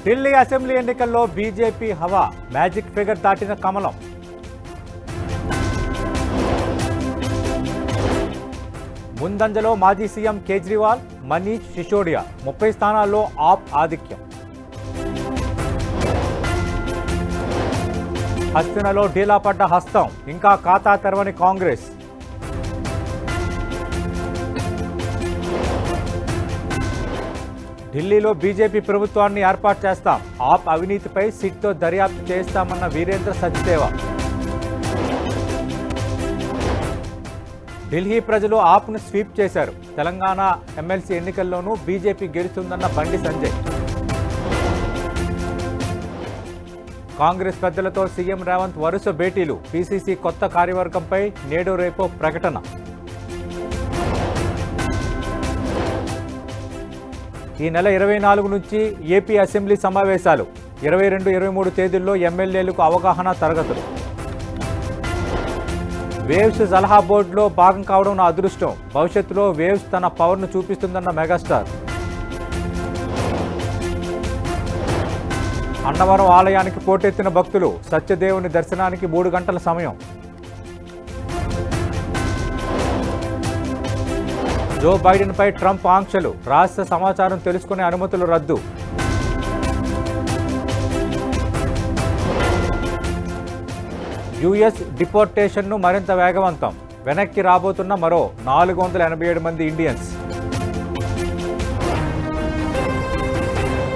Delhi assembly ఎన్నికల్లో BJP హవా, magic figure దాటిన కమలం. ముందంజలో మాజీ సీఎం కేజ్రీవాల్, మనీష్ సిసోడియా. 30 స్థానాల్లో ఆప్ ఆధిక్యం. హస్తినలో ఢీలా పడ్డ హస్తం, ఇంకా ఖాతా తెరవని కాంగ్రెస్. ఢిల్లీలో బీజేపీ ప్రభుత్వాన్ని ఏర్పాటు చేస్తాం, ఆప్ అవినీతిపై సిట్తో దర్యాప్తు చేస్తామన్న వీరేంద్ర సచ్దేవా. ఢిల్లీ ప్రజలు ఆప్ను స్వీప్ చేశారు, తెలంగాణ ఎమ్మెల్సీ ఎన్నికల్లోనూ బీజేపీ గెలుస్తుందన్న బండి సంజయ్. కాంగ్రెస్ పెద్దలతో సీఎం రేవంత్ వరుస భేటీలు, పీసీసీ కొత్త కార్యవర్గంపై నేడు రేపో ప్రకటన. ఈ నెల 24 నుంచి ఏపీ అసెంబ్లీ సమావేశాలు, 22, 23 తేదీల్లో ఎమ్మెల్యేలకు అవగాహన తరగతులు. వేవ్స్ సలహా బోర్డులో భాగం కావడం నా అదృష్టం, భవిష్యత్తులో వేవ్స్ తన పవర్ను చూపిస్తుందన్న మెగాస్టార్. అన్నవరం ఆలయానికి పోటెత్తిన భక్తులు, సత్యదేవుని దర్శనానికి 3 గంటల సమయం. జో బైడెన్పై ట్రంప్ ఆంక్షలు, రహస్య సమాచారం తెలుసుకునే అనుమతులు రద్దు. యుఎస్ డిపోర్టేషన్ను మరింత వేగవంతం, వెనక్కి రాబోతున్న మరో 487 మంది ఇండియన్స్.